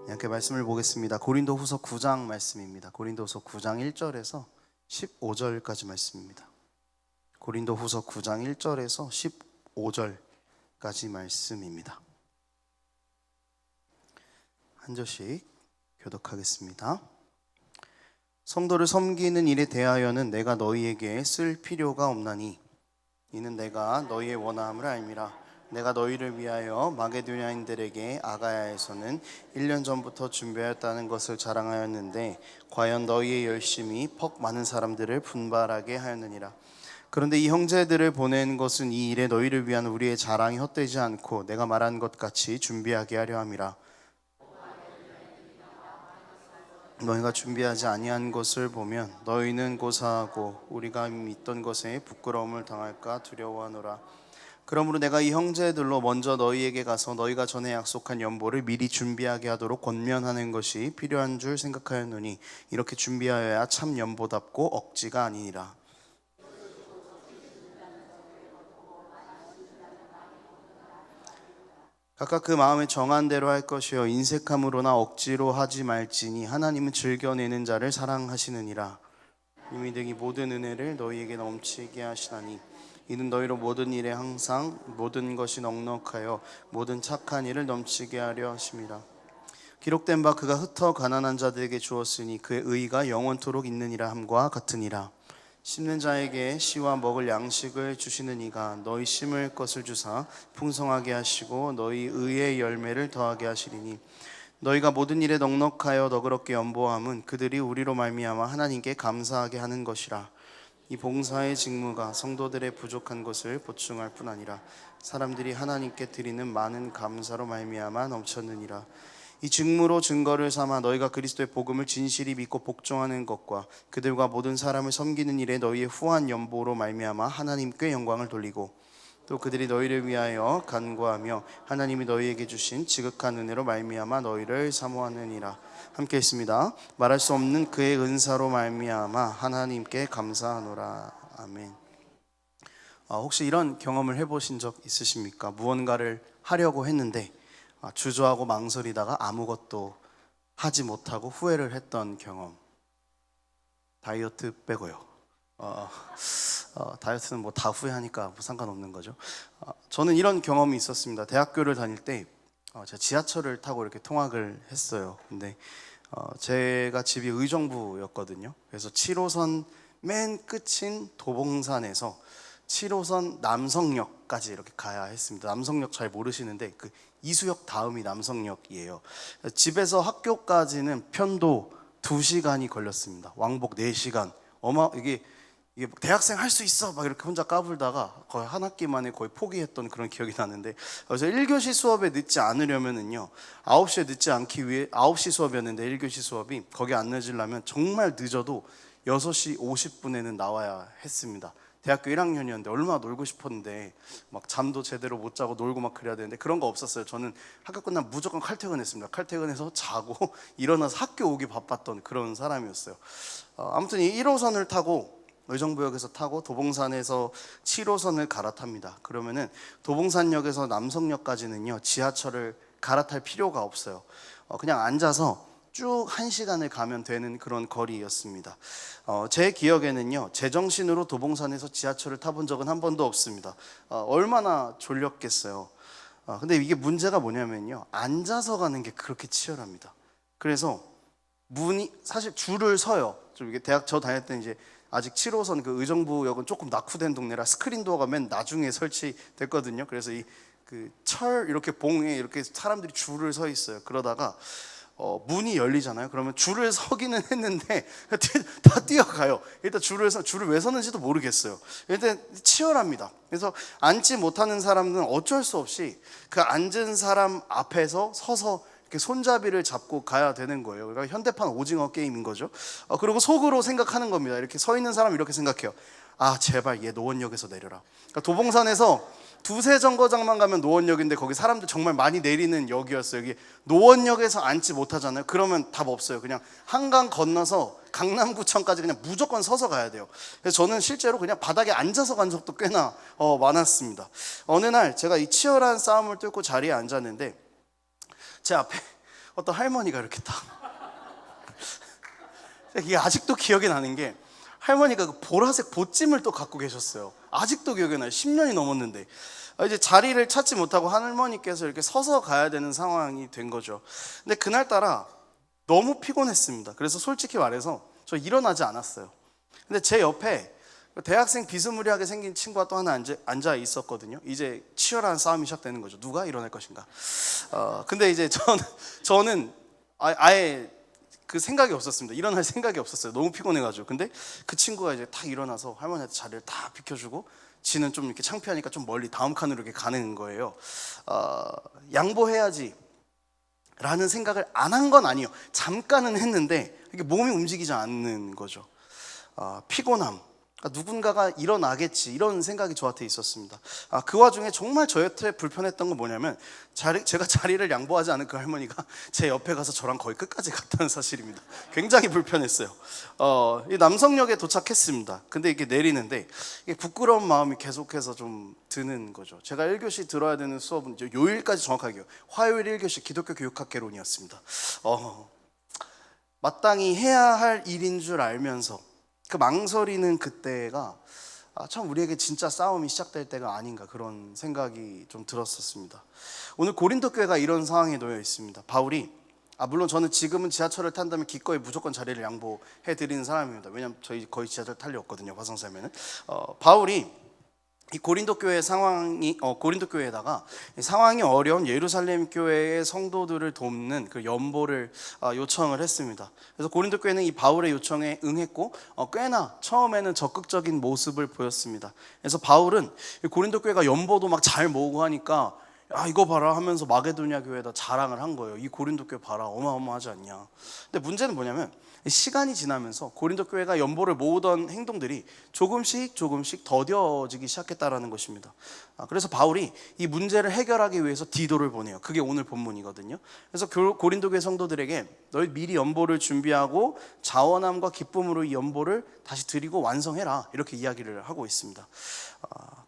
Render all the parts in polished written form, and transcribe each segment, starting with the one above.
함께 말씀을 보겠습니다. 고린도후서 9장 말씀입니다. 고린도후서 9장 1절에서 15절까지 말씀입니다. 고린도후서 9장 1절에서 15절까지 말씀입니다. 한 절씩 교독하겠습니다. 성도를 섬기는 일에 대하여는 내가 너희에게 쓸 필요가 없나니 이는 내가 너희의 원함을 알미라. 내가 너희를 위하여 마게도냐인들에게 아가야에서는 1년 전부터 준비하였다는 것을 자랑하였는데 과연 너희의 열심이 퍽 많은 사람들을 분발하게 하였느니라. 그런데 이 형제들을 보낸 것은 이 일에 너희를 위한 우리의 자랑이 헛되지 않고 내가 말한 것 같이 준비하게 하려 함이라. 너희가 준비하지 아니한 것을 보면 너희는 고사하고 우리가 믿던 것에 부끄러움을 당할까 두려워하노라. 그러므로 내가 이 형제들로 먼저 너희에게 가서 너희가 전에 약속한 연보를 미리 준비하게 하도록 권면하는 것이 필요한 줄 생각하였노니 이렇게 준비하여야 참 연보답고 억지가 아니니라. 각각 그 마음에 정한 대로 할 것이요 인색함으로나 억지로 하지 말지니 하나님은 즐겨내는 자를 사랑하시느니라. 이미 등이 모든 은혜를 너희에게 넘치게 하시나니 이는 너희로 모든 일에 항상 모든 것이 넉넉하여 모든 착한 일을 넘치게 하려 하심이라. 기록된 바 그가 흩어 가난한 자들에게 주었으니 그의 의가 영원토록 있느니라 함과 같으니라. 심는 자에게 씨와 먹을 양식을 주시는 이가 너희 심을 것을 주사 풍성하게 하시고 너희 의의 열매를 더하게 하시리니 너희가 모든 일에 넉넉하여 너그럽게 연보함은 그들이 우리로 말미암아 하나님께 감사하게 하는 것이라. 이 봉사의 직무가 성도들의 부족한 것을 보충할 뿐 아니라 사람들이 하나님께 드리는 많은 감사로 말미암아 넘쳤느니라. 이 직무로 증거를 삼아 너희가 그리스도의 복음을 진실히 믿고 복종하는 것과 그들과 모든 사람을 섬기는 일에 너희의 후한 연보로 말미암아 하나님께 영광을 돌리고 또 그들이 너희를 위하여 간구하며 하나님이 너희에게 주신 지극한 은혜로 말미암아 너희를 사모하느니라. 함께 있습니다. 말할 수 없는 그의 은사로 말미암아 하나님께 감사하노라. 아멘. 혹시 이런 경험을 해보신 적 있으십니까? 무언가를 하려고 했는데 주저하고 망설이다가 아무것도 하지 못하고 후회를 했던 경험. 다이어트 빼고요. 다이어트는 뭐 다 후회하니까 뭐 상관없는 거죠. 저는 이런 경험이 있었습니다. 대학교를 다닐 때 제가 지하철을 타고 이렇게 통학을 했어요. 근데 제가 집이 의정부였거든요. 그래서 7호선 맨 끝인 도봉산에서 7호선 남성역까지 이렇게 가야 했습니다. 남성역 잘 모르시는데 그 이수역 다음이 남성역이에요. 집에서 학교까지는 편도 2시간이 걸렸습니다. 왕복 4시간. 이게 대학생 할 수 있어 막 이렇게 혼자 까불다가 거의 한 학기 만에 거의 포기했던 그런 기억이 나는데, 그래서 1교시 수업에 늦지 않으려면은요 9시에 늦지 않기 위해 9시 수업이었는데 1교시 수업이 거기 안 늦으려면 정말 늦어도 6시 50분에는 나와야 했습니다. 대학교 1학년이었는데 얼마나 놀고 싶었는데 막 잠도 제대로 못 자고 놀고 막 그래야 되는데 그런 거 없었어요. 저는 학교 끝나면 무조건 칼퇴근했습니다. 칼퇴근해서 자고 일어나서 학교 오기 바빴던 그런 사람이었어요. 아무튼 이 1호선을 타고 의정부역에서 타고 도봉산에서 7호선을 갈아탑니다. 그러면은 도봉산역에서 남성역까지는요 지하철을 갈아탈 필요가 없어요. 그냥 앉아서 쭉 1시간을 가면 되는 그런 거리였습니다. 제 기억에는요 제정신으로 도봉산에서 지하철을 타본 적은 한 번도 없습니다. 얼마나 졸렸겠어요. 근데 이게 문제가 뭐냐면요 앉아서 가는 게 그렇게 치열합니다. 그래서 사실 줄을 서요. 좀 이게 대학 저 다닐 때 이제 아직 7호선 그 의정부역은 조금 낙후된 동네라 스크린 도어가 맨 나중에 설치됐거든요. 그래서 그 철 이렇게 봉에 이렇게 사람들이 줄을 서 있어요. 그러다가 문이 열리잖아요. 그러면 줄을 서기는 했는데 다 뛰어가요. 일단 줄을 왜 서는지도 모르겠어요. 일단 치열합니다. 그래서 앉지 못하는 사람은 어쩔 수 없이 그 앉은 사람 앞에서 서서 이렇게 손잡이를 잡고 가야 되는 거예요. 그러니까 현대판 오징어 게임인 거죠. 그리고 속으로 생각하는 겁니다. 이렇게 서 있는 사람 이렇게 생각해요. 제발 얘 노원역에서 내려라. 그러니까 도봉산에서 두세 정거장만 가면 노원역인데 거기 사람들 정말 많이 내리는 역이었어요. 여기 노원역에서 앉지 못하잖아요. 그러면 답 없어요. 그냥 한강 건너서 강남구청까지 그냥 무조건 서서 가야 돼요. 그래서 저는 실제로 그냥 바닥에 앉아서 간 적도 꽤나 많았습니다. 어느 날 제가 이 치열한 싸움을 뚫고 자리에 앉았는데 제 앞에 어떤 할머니가 이렇게 딱 이게 아직도 기억이 나는 게 할머니가 그 보라색 보찜을 또 갖고 계셨어요. 아직도 기억이 나요. 10년이 넘었는데 이제 자리를 찾지 못하고 할머니께서 이렇게 서서 가야 되는 상황이 된 거죠. 근데 그날따라 너무 피곤했습니다. 그래서 솔직히 말해서 저 일어나지 않았어요. 근데 제 옆에 대학생 비스무리하게 생긴 친구가 또 하나 앉아 있었거든요. 이제 치열한 싸움이 시작되는 거죠. 누가 일어날 것인가. 근데 이제 저는 아예 그 생각이 없었습니다. 일어날 생각이 없었어요. 너무 피곤해가지고. 근데 그 친구가 이제 딱 일어나서 할머니한테 자리를 딱 비켜주고 지는 좀 이렇게 창피하니까 좀 멀리 다음 칸으로 이렇게 가는 거예요. 양보해야지 라는 생각을 안 한 건 아니에요. 잠깐은 했는데 이게 몸이 움직이지 않는 거죠. 피곤함, 누군가가 일어나겠지 이런 생각이 저한테 있었습니다. 그 와중에 정말 저한테 불편했던 건 뭐냐면 제가 자리를 양보하지 않은 그 할머니가 제 옆에 가서 저랑 거의 끝까지 갔다는 사실입니다. 굉장히 불편했어요. 이 남성역에 도착했습니다. 근데 이게 내리는데 이게 부끄러운 마음이 계속해서 좀 드는 거죠. 제가 1교시 들어야 되는 수업은 요일까지 정확하게요. 화요일 1교시 기독교 교육학개론이었습니다. 마땅히 해야 할 일인 줄 알면서 그 망설이는 그때가 참 우리에게 진짜 싸움이 시작될 때가 아닌가 그런 생각이 좀 들었었습니다. 오늘 고린도 교회가 이런 상황에 놓여 있습니다. 바울이 물론 저는 지금은 지하철을 탄다면 기꺼이 무조건 자리를 양보해 드리는 사람입니다. 왜냐하면 저희 거의 지하철 탈 리 없거든요. 화성 살면은. 바울이 이 고린도 교회 상황이 고린도 교회에다가 상황이 어려운 예루살렘 교회의 성도들을 돕는 그 연보를 요청을 했습니다. 그래서 고린도 교회는 이 바울의 요청에 응했고 꽤나 처음에는 적극적인 모습을 보였습니다. 그래서 바울은 고린도 교회가 연보도 막 잘 모으고 하니까 이거 봐라 하면서 마게도냐 교회에다 자랑을 한 거예요. 이 고린도 교회 봐라 어마어마하지 않냐. 근데 문제는 뭐냐면 시간이 지나면서 고린도 교회가 연보를 모으던 행동들이 조금씩 더뎌지기 시작했다라는 것입니다. 그래서 바울이 이 문제를 해결하기 위해서 디도를 보내요. 그게 오늘 본문이거든요. 그래서 고린도 교회 성도들에게 너희 미리 연보를 준비하고 자원함과 기쁨으로 이 연보를 다시 드리고 완성해라 이렇게 이야기를 하고 있습니다.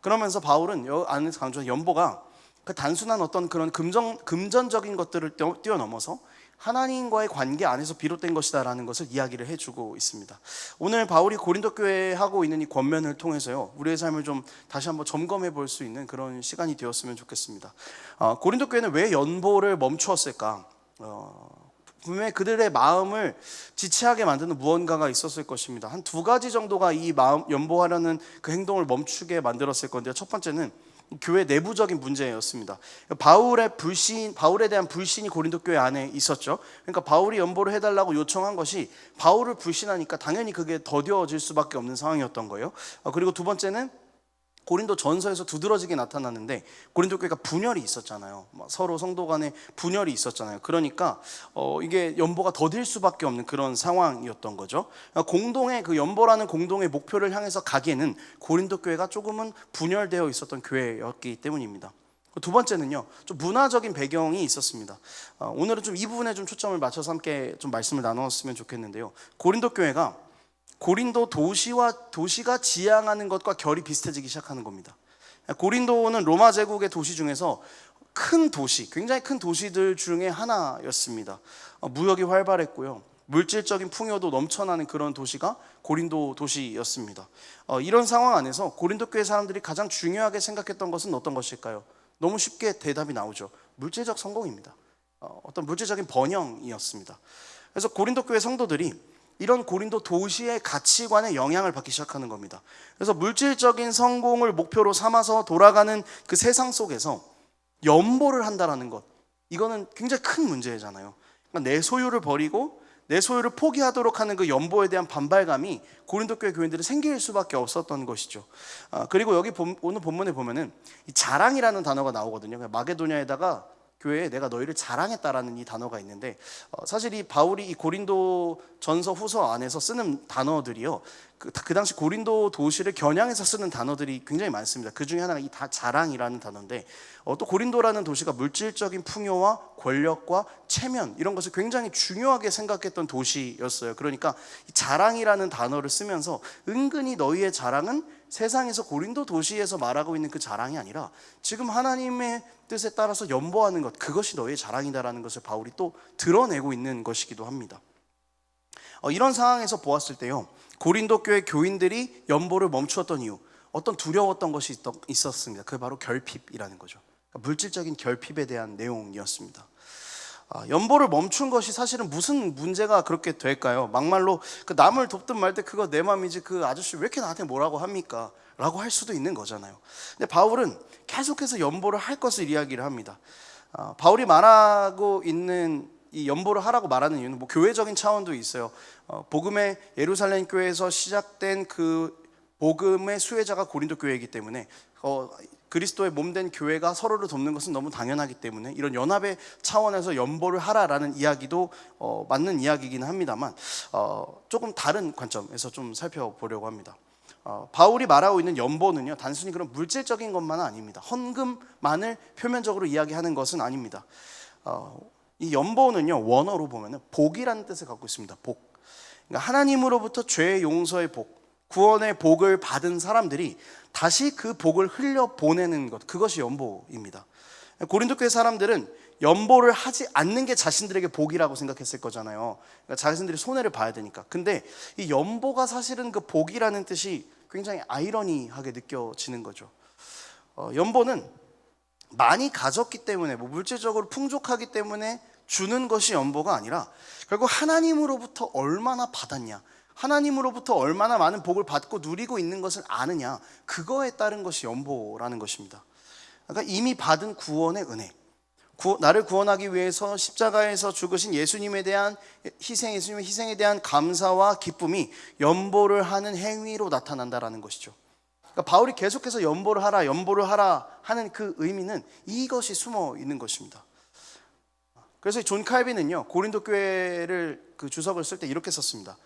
그러면서 바울은 안에서 강조한 연보가 그 단순한 어떤 그런 금전적인 것들을 뛰어넘어서 하나님과의 관계 안에서 비롯된 것이다라는 것을 이야기를 해주고 있습니다. 오늘 바울이 고린도 교회에 하고 있는 이 권면을 통해서요 우리의 삶을 좀 다시 한번 점검해 볼 수 있는 그런 시간이 되었으면 좋겠습니다. 고린도 교회는 왜 연보를 멈추었을까? 분명히 그들의 마음을 지체하게 만드는 무언가가 있었을 것입니다. 한 두 가지 정도가 이 연보하려는 그 행동을 멈추게 만들었을 건데요. 첫 번째는 교회 내부적인 문제였습니다. 바울에 대한 불신이 고린도 교회 안에 있었죠. 그러니까 바울이 연보를 해달라고 요청한 것이 바울을 불신하니까 당연히 그게 더뎌질 수밖에 없는 상황이었던 거예요. 그리고 두 번째는 고린도 전서에서 두드러지게 나타났는데 고린도 교회가 분열이 있었잖아요. 서로 성도 간에 분열이 있었잖아요. 그러니까 이게 연보가 더딜 수밖에 없는 그런 상황이었던 거죠. 공동의 그 연보라는 공동의 목표를 향해서 가기에는 고린도 교회가 조금은 분열되어 있었던 교회였기 때문입니다. 두 번째는요, 좀 문화적인 배경이 있었습니다. 오늘은 좀 이 부분에 좀 초점을 맞춰서 함께 좀 말씀을 나눴으면 좋겠는데요. 고린도 교회가 고린도 도시가 지향하는 것과 결이 비슷해지기 시작하는 겁니다. 고린도는 로마 제국의 도시 중에서 굉장히 큰 도시들 중에 하나였습니다. 무역이 활발했고요. 물질적인 풍요도 넘쳐나는 그런 도시가 고린도 도시였습니다. 이런 상황 안에서 고린도 교회 사람들이 가장 중요하게 생각했던 것은 어떤 것일까요? 너무 쉽게 대답이 나오죠. 물질적 성공입니다. 어떤 물질적인 번영이었습니다. 그래서 고린도 교회 성도들이 이런 고린도 도시의 가치관에 영향을 받기 시작하는 겁니다. 그래서 물질적인 성공을 목표로 삼아서 돌아가는 그 세상 속에서 연보를 한다는 것, 이거는 굉장히 큰 문제잖아요. 그러니까 내 소유를 버리고 내 소유를 포기하도록 하는 그 연보에 대한 반발감이 고린도 교회 교인들은 생길 수밖에 없었던 것이죠. 그리고 여기 오늘 본문에 보면은 이 자랑이라는 단어가 나오거든요. 마게도냐에다가 교회에 내가 너희를 자랑했다라는 이 단어가 있는데 사실 이 바울이 이 고린도 전서 후서 안에서 쓰는 단어들이요 그 당시 고린도 도시를 겨냥해서 쓰는 단어들이 굉장히 많습니다. 그 중에 하나가 이 자랑이라는 단어인데, 또 고린도라는 도시가 물질적인 풍요와 권력과 체면 이런 것을 굉장히 중요하게 생각했던 도시였어요. 그러니까 이 자랑이라는 단어를 쓰면서 은근히 너희의 자랑은 세상에서 고린도 도시에서 말하고 있는 그 자랑이 아니라 지금 하나님의 뜻에 따라서 연보하는 것, 그것이 너희의 자랑이다라는 것을 바울이 또 드러내고 있는 것이기도 합니다. 이런 상황에서 보았을 때요, 고린도 교회 교인들이 연보를 멈추었던 이유, 어떤 두려웠던 것이 있었습니다. 그게 바로 결핍이라는 거죠. 그러니까 물질적인 결핍에 대한 내용이었습니다. 연보를 멈춘 것이 사실은 무슨 문제가 그렇게 될까요? 막말로 그 남을 돕든 말 때 그거 내 맘이지, 그 아저씨 왜 이렇게 나한테 뭐라고 합니까? 라고 할 수도 있는 거잖아요. 근데 바울은 계속해서 연보를 할 것을 이야기를 합니다. 바울이 말하고 있는 이 연보를 하라고 말하는 이유는 교회적인 차원도 있어요. 복음의 예루살렘 교회에서 시작된 그 복음의 수혜자가 고린도 교회이기 때문에 그리스도의 몸된 교회가 서로를 돕는 것은 너무 당연하기 때문에 이런 연합의 차원에서 연보를 하라라는 이야기도 맞는 이야기이긴 합니다만, 조금 다른 관점에서 좀 살펴보려고 합니다. 바울이 말하고 있는 연보는요, 단순히 그런 물질적인 것만은 아닙니다. 헌금만을 표면적으로 이야기하는 것은 아닙니다. 이 연보는요, 원어로 보면은 복이라는 뜻을 갖고 있습니다. 복. 그러니까 하나님으로부터 죄의 용서의 복, 구원의 복을 받은 사람들이 다시 그 복을 흘려 보내는 것, 그것이 연보입니다. 고린도 교회 사람들은 연보를 하지 않는 게 자신들에게 복이라고 생각했을 거잖아요. 그러니까 자신들이 손해를 봐야 되니까. 근데 이 연보가 사실은 그 복이라는 뜻이 굉장히 아이러니하게 느껴지는 거죠. 연보는 많이 가졌기 때문에, 물질적으로 풍족하기 때문에 주는 것이 연보가 아니라 결국 하나님으로부터 얼마나 받았냐, 하나님으로부터 얼마나 많은 복을 받고 누리고 있는 것을 아느냐, 그거에 따른 것이 연보라는 것입니다. 그러니까 이미 받은 구원의 은혜, 나를 구원하기 위해서 십자가에서 죽으신 예수님에 대한 예수님의 희생에 대한 감사와 기쁨이 연보를 하는 행위로 나타난다라는 것이죠. 그러니까 바울이 계속해서 연보를 하라 하는 그 의미는 이것이 숨어 있는 것입니다. 그래서 존 칼빈은요, 고린도 교회를 그 주석을 쓸 때 이렇게 썼습니다.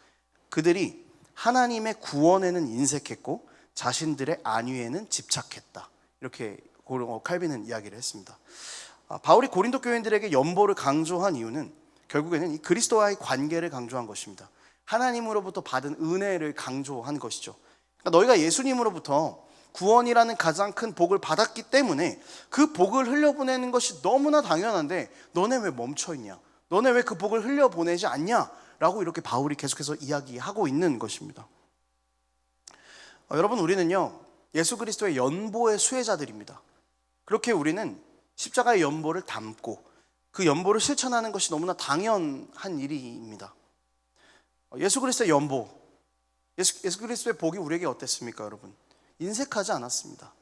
그들이 하나님의 구원에는 인색했고 자신들의 안위에는 집착했다. 이렇게 칼빈은 이야기를 했습니다. 바울이 고린도 교인들에게 연보를 강조한 이유는 결국에는 이 그리스도와의 관계를 강조한 것입니다. 하나님으로부터 받은 은혜를 강조한 것이죠. 그러니까 너희가 예수님으로부터 구원이라는 가장 큰 복을 받았기 때문에 그 복을 흘려보내는 것이 너무나 당연한데 너네 왜 멈춰있냐, 너네 왜 그 복을 흘려보내지 않냐 라고 이렇게 바울이 계속해서 이야기하고 있는 것입니다. 여러분, 우리는요 예수 그리스도의 연보의 수혜자들입니다. 그렇게 우리는 십자가의 연보를 담고 그 연보를 실천하는 것이 너무나 당연한 일입니다. 예수 그리스도의 연보, 예수 그리스도의 복이 우리에게 어땠습니까, 여러분? 인색하지 않았습니다.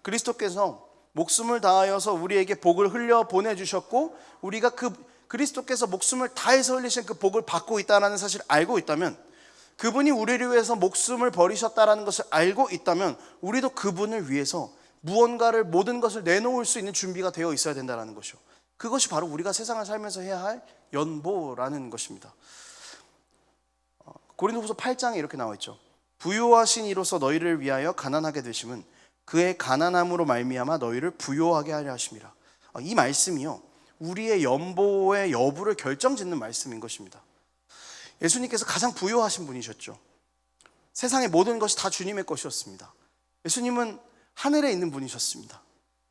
그리스도께서 목숨을 다하여서 우리에게 복을 흘려 보내주셨고, 우리가 그 그리스도께서 목숨을 다해서 흘리신 그 복을 받고 있다는 사실을 알고 있다면, 그분이 우리를 위해서 목숨을 버리셨다는 것을 알고 있다면, 우리도 그분을 위해서 무언가를, 모든 것을 내놓을 수 있는 준비가 되어 있어야 된다는 것이죠. 그것이 바로 우리가 세상을 살면서 해야 할 연보라는 것입니다. 고린도후서 8장에 이렇게 나와 있죠. 부요하신 이로서 너희를 위하여 가난하게 되심은 그의 가난함으로 말미암아 너희를 부요하게 하려 하심이라. 이 말씀이요, 우리의 연보의 여부를 결정짓는 말씀인 것입니다. 예수님께서 가장 부요하신 분이셨죠. 세상의 모든 것이 다 주님의 것이었습니다. 예수님은 하늘에 있는 분이셨습니다.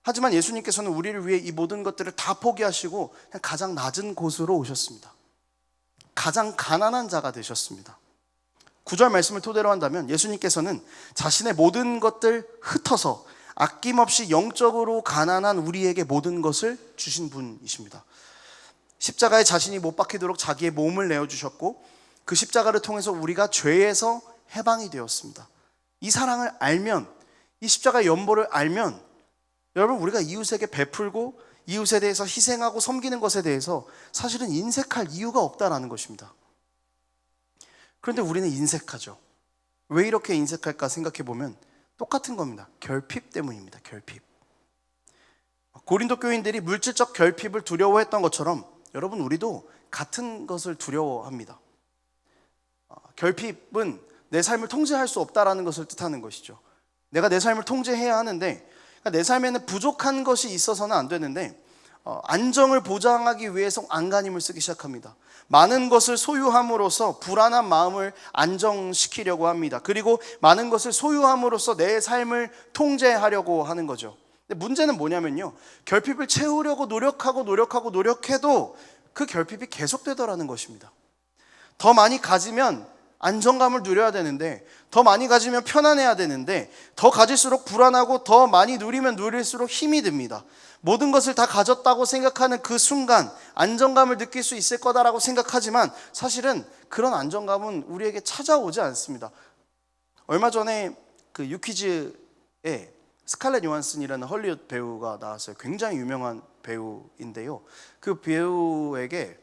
하지만 예수님께서는 우리를 위해 이 모든 것들을 다 포기하시고 그냥 가장 낮은 곳으로 오셨습니다. 가장 가난한 자가 되셨습니다. 9절 말씀을 토대로 한다면 예수님께서는 자신의 모든 것들 흩어서 아낌없이 영적으로 가난한 우리에게 모든 것을 주신 분이십니다. 십자가에 자신이 못 박히도록 자기의 몸을 내어주셨고, 그 십자가를 통해서 우리가 죄에서 해방이 되었습니다. 이 사랑을 알면, 이 십자가의 연보를 알면, 여러분, 우리가 이웃에게 베풀고 이웃에 대해서 희생하고 섬기는 것에 대해서 사실은 인색할 이유가 없다라는 것입니다. 그런데 우리는 인색하죠. 왜 이렇게 인색할까 생각해 보면 똑같은 겁니다. 결핍 때문입니다. 결핍. 고린도 교인들이 물질적 결핍을 두려워했던 것처럼 여러분, 우리도 같은 것을 두려워합니다. 결핍은 내 삶을 통제할 수 없다라는 것을 뜻하는 것이죠. 내가 내 삶을 통제해야 하는데, 그러니까 내 삶에는 부족한 것이 있어서는 안 되는데 안정을 보장하기 위해서 안간힘을 쓰기 시작합니다. 많은 것을 소유함으로써 불안한 마음을 안정시키려고 합니다. 그리고 많은 것을 소유함으로써 내 삶을 통제하려고 하는 거죠. 근데 문제는 뭐냐면요, 결핍을 채우려고 노력해도 그 결핍이 계속되더라는 것입니다. 더 많이 가지면 안정감을 누려야 되는데, 더 많이 가지면 편안해야 되는데, 더 가질수록 불안하고 더 많이 누리면 누릴수록 힘이 듭니다. 모든 것을 다 가졌다고 생각하는 그 순간 안정감을 느낄 수 있을 거다라고 생각하지만 사실은 그런 안정감은 우리에게 찾아오지 않습니다. 얼마 전에 그 유퀴즈에 스칼렛 요한슨이라는 헐리우드 배우가 나왔어요. 굉장히 유명한 배우인데요. 그 배우에게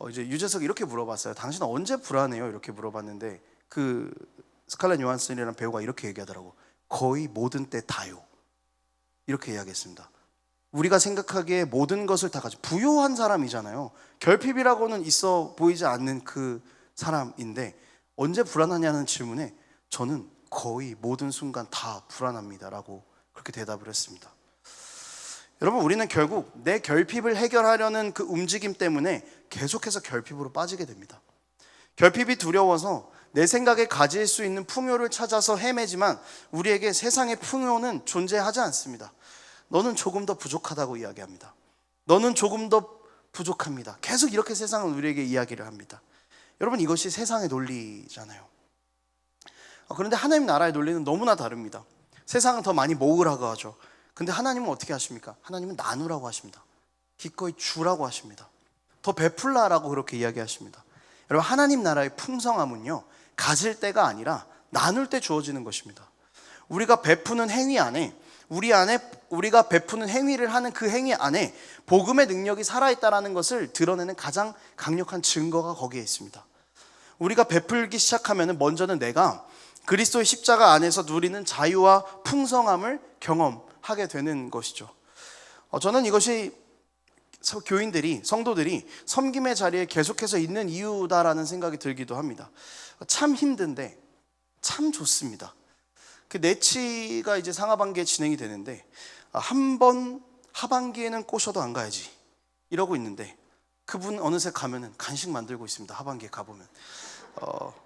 이제 유재석이 이렇게 물어봤어요. 당신 언제 불안해요? 이렇게 물어봤는데 그 스칼렛 요한슨이라는 배우가 이렇게 얘기하더라고. 거의 모든 때 다요. 이렇게 이야기했습니다. 우리가 생각하기에 모든 것을 다 가지고 부유한 사람이잖아요. 결핍이라고는 있어 보이지 않는 그 사람인데 언제 불안하냐는 질문에 저는 거의 모든 순간 다 불안합니다라고 그렇게 대답을 했습니다. 여러분, 우리는 결국 내 결핍을 해결하려는 그 움직임 때문에 계속해서 결핍으로 빠지게 됩니다. 결핍이 두려워서 내 생각에 가질 수 있는 풍요를 찾아서 헤매지만 우리에게 세상의 풍요는 존재하지 않습니다. 너는 조금 더 부족하다고 이야기합니다. 너는 조금 더 부족합니다. 계속 이렇게 세상은 우리에게 이야기를 합니다. 여러분, 이것이 세상의 논리잖아요. 그런데 하나님 나라의 논리는 너무나 다릅니다. 세상은 더 많이 모으라고 하죠. 근데 하나님은 어떻게 하십니까? 하나님은 나누라고 하십니다. 기꺼이 주라고 하십니다. 더 베풀라라고 그렇게 이야기하십니다. 여러분, 하나님 나라의 풍성함은요, 가질 때가 아니라 나눌 때 주어지는 것입니다. 우리가 베푸는 행위 안에 우리가 베푸는 행위를 하는 그 행위 안에 복음의 능력이 살아있다는 것을 드러내는 가장 강력한 증거가 거기에 있습니다. 우리가 베풀기 시작하면 먼저는 내가 그리스도의 십자가 안에서 누리는 자유와 풍성함을 경험하게 되는 것이죠. 저는 이것이 교인들이, 성도들이 섬김의 자리에 계속해서 있는 이유다라는 생각이 들기도 합니다. 참 힘든데 참 좋습니다. 그 내치가 이제 상하반기에 진행이 되는데 한 번 하반기에는 꼬셔도 안 가야지 이러고 있는데 그분 어느새 가면은 간식 만들고 있습니다. 하반기에 가보면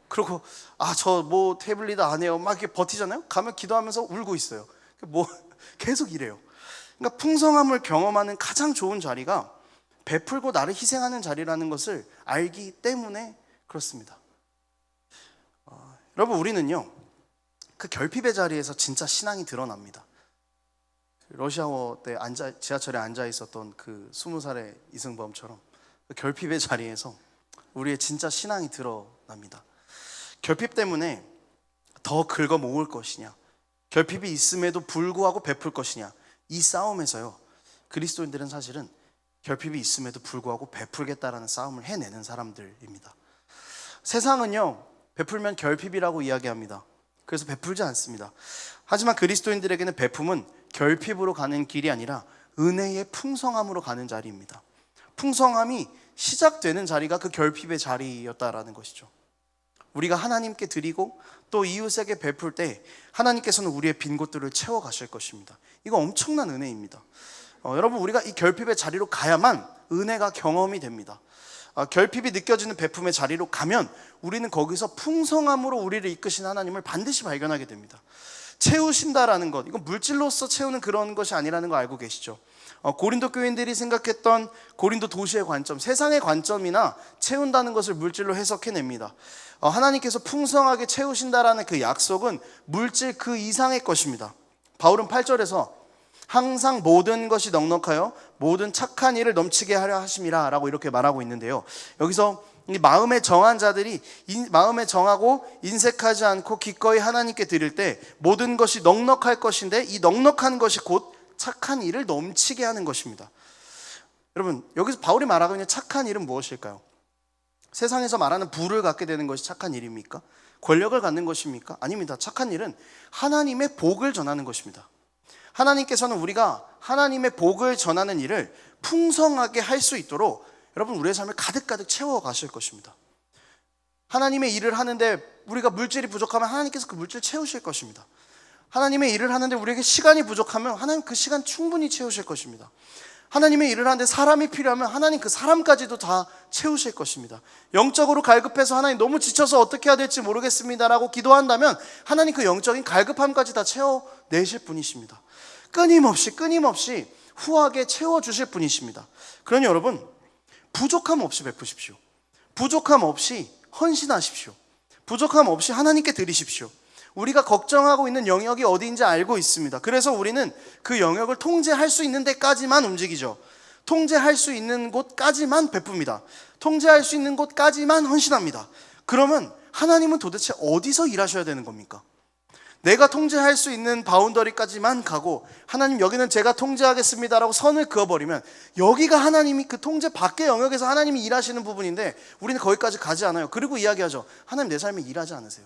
그리고 저 뭐 태블릿 안 해요 막 이렇게 버티잖아요. 가면 기도하면서 울고 있어요. 뭐 계속 이래요. 그러니까 풍성함을 경험하는 가장 좋은 자리가 베풀고 나를 희생하는 자리라는 것을 알기 때문에 그렇습니다. 여러분, 우리는요 그 결핍의 자리에서 진짜 신앙이 드러납니다. 러시아워 때 지하철에 앉아 있었던 그 20살의 이승범처럼 그 결핍의 자리에서 우리의 진짜 신앙이 드러납니다. 결핍 때문에 더 긁어 모을 것이냐, 결핍이 있음에도 불구하고 베풀 것이냐, 이 싸움에서요 그리스도인들은 사실은 결핍이 있음에도 불구하고 베풀겠다라는 싸움을 해내는 사람들입니다. 세상은요 베풀면 결핍이라고 이야기합니다. 그래서 베풀지 않습니다. 하지만 그리스도인들에게는 베품은 결핍으로 가는 길이 아니라 은혜의 풍성함으로 가는 자리입니다. 풍성함이 시작되는 자리가 그 결핍의 자리였다라는 것이죠. 우리가 하나님께 드리고 또 이웃에게 베풀 때 하나님께서는 우리의 빈 곳들을 채워 가실 것입니다. 이거 엄청난 은혜입니다. 여러분, 우리가 이 결핍의 자리로 가야만 은혜가 경험이 됩니다. 결핍이 느껴지는 베품의 자리로 가면 우리는 거기서 풍성함으로 우리를 이끄신 하나님을 반드시 발견하게 됩니다. 채우신다라는 것, 이건 물질로서 채우는 그런 것이 아니라는 거 알고 계시죠? 고린도 교인들이 생각했던 고린도 도시의 관점, 세상의 관점이나 채운다는 것을 물질로 해석해냅니다. 하나님께서 풍성하게 채우신다라는 그 약속은 물질 그 이상의 것입니다. 바울은 8절에서 항상 모든 것이 넉넉하여 모든 착한 일을 넘치게 하려 하심이라 라고 이렇게 말하고 있는데요, 여기서 이 마음에 정한 자들이 마음에 정하고 인색하지 않고 기꺼이 하나님께 드릴 때 모든 것이 넉넉할 것인데, 이 넉넉한 것이 곧 착한 일을 넘치게 하는 것입니다. 여러분, 여기서 바울이 말하고 있는 착한 일은 무엇일까요? 세상에서 말하는 부를 갖게 되는 것이 착한 일입니까? 권력을 갖는 것입니까? 아닙니다. 착한 일은 하나님의 복을 전하는 것입니다. 하나님께서는 우리가 하나님의 복을 전하는 일을 풍성하게 할 수 있도록 여러분 우리의 삶을 가득가득 채워 가실 것입니다. 하나님의 일을 하는데 우리가 물질이 부족하면 하나님께서 그 물질 채우실 것입니다. 하나님의 일을 하는데 우리에게 시간이 부족하면 하나님 그 시간 충분히 채우실 것입니다. 하나님의 일을 하는데 사람이 필요하면 하나님 그 사람까지도 다 채우실 것입니다. 영적으로 갈급해서 하나님 너무 지쳐서 어떻게 해야 될지 모르겠습니다라고 기도한다면 하나님 그 영적인 갈급함까지 다 채워내실 분이십니다. 끊임없이 후하게 채워주실 분이십니다. 그러니 여러분, 부족함 없이 베푸십시오. 부족함 없이 헌신하십시오. 부족함 없이 하나님께 드리십시오. 우리가 걱정하고 있는 영역이 어디인지 알고 있습니다. 그래서 우리는 그 영역을 통제할 수 있는 데까지만 움직이죠. 통제할 수 있는 곳까지만 베풉니다. 통제할 수 있는 곳까지만 헌신합니다. 그러면 하나님은 도대체 어디서 일하셔야 되는 겁니까? 내가 통제할 수 있는 바운더리까지만 가고 하나님 여기는 제가 통제하겠습니다라고 선을 그어버리면 여기가 하나님이 그 통제 밖의 영역에서 하나님이 일하시는 부분인데 우리는 거기까지 가지 않아요. 그리고 이야기하죠. 하나님 내 삶에 일하지 않으세요.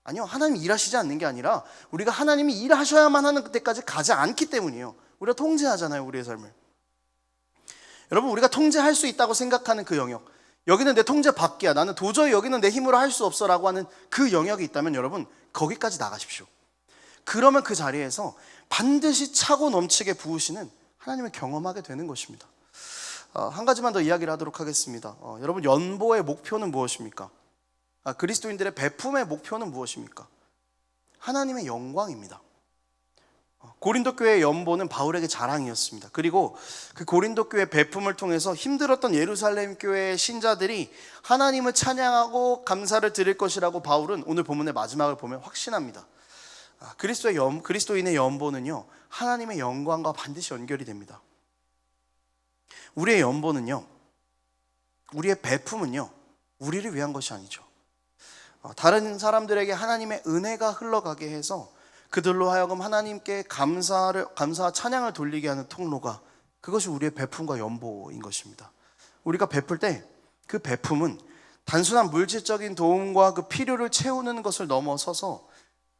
아니요, 하나님이 일하시지 않는 게 아니라 우리가 하나님이 일하셔야만 하는 그때까지 가지 않기 때문이에요. 우리가 통제하잖아요, 우리의 삶을. 여러분, 우리가 통제할 수 있다고 생각하는 그 영역, 여기는 내 통제 밖이야, 나는 도저히 여기는 내 힘으로 할 수 없어 라고 하는 그 영역이 있다면 여러분, 거기까지 나가십시오. 그러면 그 자리에서 반드시 차고 넘치게 부으시는 하나님을 경험하게 되는 것입니다. 한 가지만 더 이야기를 하도록 하겠습니다. 여러분, 연보의 목표는 무엇입니까? 그리스도인들의 베품의 목표는 무엇입니까? 하나님의 영광입니다. 고린도 교회의 연보는 바울에게 자랑이었습니다. 그리고 그 고린도 교회 베품을 통해서 힘들었던 예루살렘 교회의 신자들이 하나님을 찬양하고 감사를 드릴 것이라고 바울은 오늘 본문의 마지막을 보면 확신합니다. 그리스도인의 연보는요, 하나님의 영광과 반드시 연결이 됩니다. 우리의 연보는요, 우리의 베품은요, 우리를 위한 것이 아니죠. 다른 사람들에게 하나님의 은혜가 흘러가게 해서 그들로 하여금 하나님께 감사와 찬양을 돌리게 하는 통로가, 그것이 우리의 베품과 연보인 것입니다. 우리가 베풀 때 그 베품은 단순한 물질적인 도움과 그 필요를 채우는 것을 넘어서서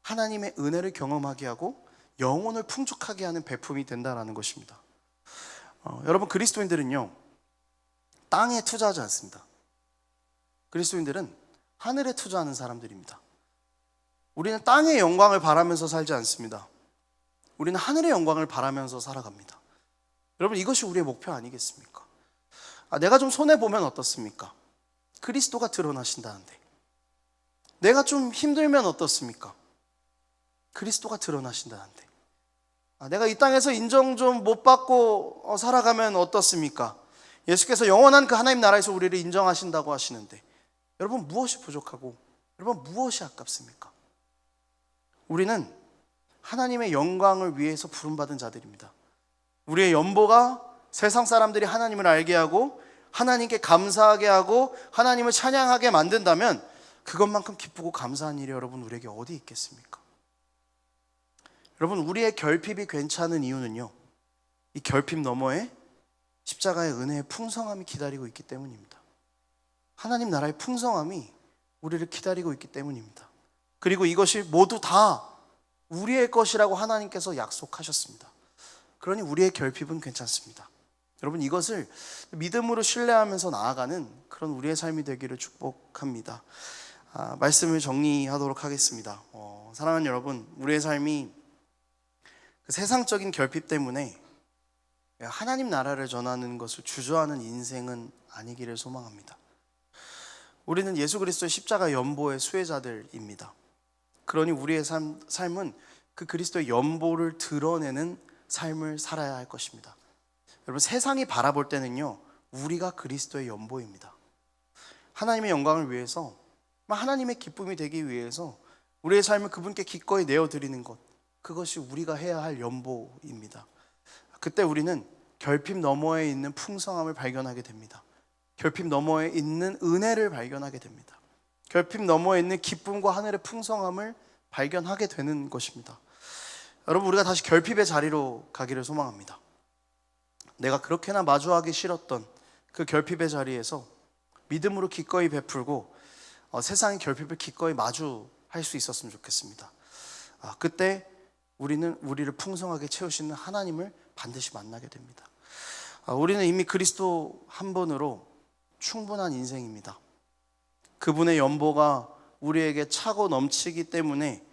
하나님의 은혜를 경험하게 하고 영혼을 풍족하게 하는 베품이 된다는 것입니다. 여러분, 그리스도인들은요, 땅에 투자하지 않습니다. 그리스도인들은 하늘에 투자하는 사람들입니다. 우리는 땅의 영광을 바라면서 살지 않습니다. 우리는 하늘의 영광을 바라면서 살아갑니다. 여러분, 이것이 우리의 목표 아니겠습니까? 내가 좀 손해보면 어떻습니까? 그리스도가 드러나신다는데. 내가 좀 힘들면 어떻습니까? 그리스도가 드러나신다는데. 내가 이 땅에서 인정 좀 못 받고 살아가면 어떻습니까? 예수께서 영원한 그 하나님 나라에서 우리를 인정하신다고 하시는데, 여러분, 무엇이 부족하고 여러분, 무엇이 아깝습니까? 우리는 하나님의 영광을 위해서 부름받은 자들입니다. 우리의 연보가 세상 사람들이 하나님을 알게 하고 하나님께 감사하게 하고 하나님을 찬양하게 만든다면 그것만큼 기쁘고 감사한 일이 여러분 우리에게 어디 있겠습니까? 여러분, 우리의 결핍이 괜찮은 이유는요, 이 결핍 너머에 십자가의 은혜의 풍성함이 기다리고 있기 때문입니다. 하나님 나라의 풍성함이 우리를 기다리고 있기 때문입니다. 그리고 이것이 모두 다 우리의 것이라고 하나님께서 약속하셨습니다. 그러니 우리의 결핍은 괜찮습니다. 여러분, 이것을 믿음으로 신뢰하면서 나아가는 그런 우리의 삶이 되기를 축복합니다. 말씀을 정리하도록 하겠습니다. 사랑하는 여러분, 우리의 삶이 그 세상적인 결핍 때문에 하나님 나라를 전하는 것을 주저하는 인생은 아니기를 소망합니다. 우리는 예수 그리스도의 십자가 연보의 수혜자들입니다. 그러니 우리의 삶은 그 그리스도의 연보를 드러내는 삶을 살아야 할 것입니다. 여러분, 세상이 바라볼 때는요, 우리가 그리스도의 연보입니다. 하나님의 영광을 위해서, 하나님의 기쁨이 되기 위해서 우리의 삶을 그분께 기꺼이 내어드리는 것, 그것이 우리가 해야 할 연보입니다. 그때 우리는 결핍 너머에 있는 풍성함을 발견하게 됩니다. 결핍 너머에 있는 은혜를 발견하게 됩니다. 결핍 너머에 있는 기쁨과 하늘의 풍성함을 발견하게 되는 것입니다. 여러분, 우리가 다시 결핍의 자리로 가기를 소망합니다. 내가 그렇게나 마주하기 싫었던 그 결핍의 자리에서 믿음으로 기꺼이 베풀고 세상의 결핍을 기꺼이 마주할 수 있었으면 좋겠습니다. 그때 우리는 우리를 풍성하게 채우시는 하나님을 반드시 만나게 됩니다. 우리는 이미 그리스도 한 분으로 충분한 인생입니다. 그분의 연보가 우리에게 차고 넘치기 때문에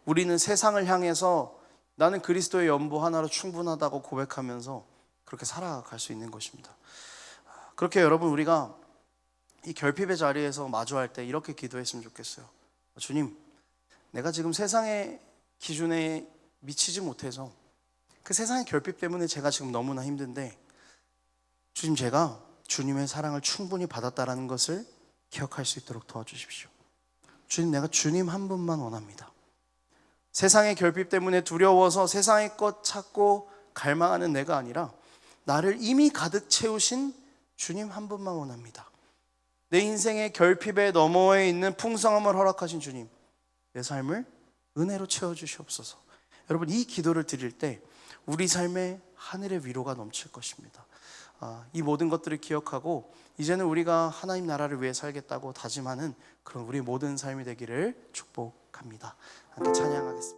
우리는 세상을 향해서 나는 그리스도의 연보 하나로 충분하다고 고백하면서 그렇게 살아갈 수 있는 것입니다. 그렇게 여러분, 우리가 이 결핍의 자리에서 마주할 때 이렇게 기도했으면 좋겠어요. 주님, 내가 지금 세상의 기준에 미치지 못해서 그 세상의 결핍 때문에 제가 지금 너무나 힘든데, 주님, 제가 주님의 사랑을 충분히 받았다라는 것을 기억할 수 있도록 도와주십시오. 주님, 내가 주님 한 분만 원합니다. 세상의 결핍 때문에 두려워서 세상의 것 찾고 갈망하는 내가 아니라 나를 이미 가득 채우신 주님 한 분만 원합니다. 내 인생의 결핍의 너머에 있는 풍성함을 허락하신 주님, 내 삶을 은혜로 채워주시옵소서. 여러분, 이 기도를 드릴 때 우리 삶에 하늘의 위로가 넘칠 것입니다. 이 모든 것들을 기억하고 이제는 우리가 하나님 나라를 위해 살겠다고 다짐하는 그런 우리 모든 삶이 되기를 축복합니다. 함께 찬양하겠습니다.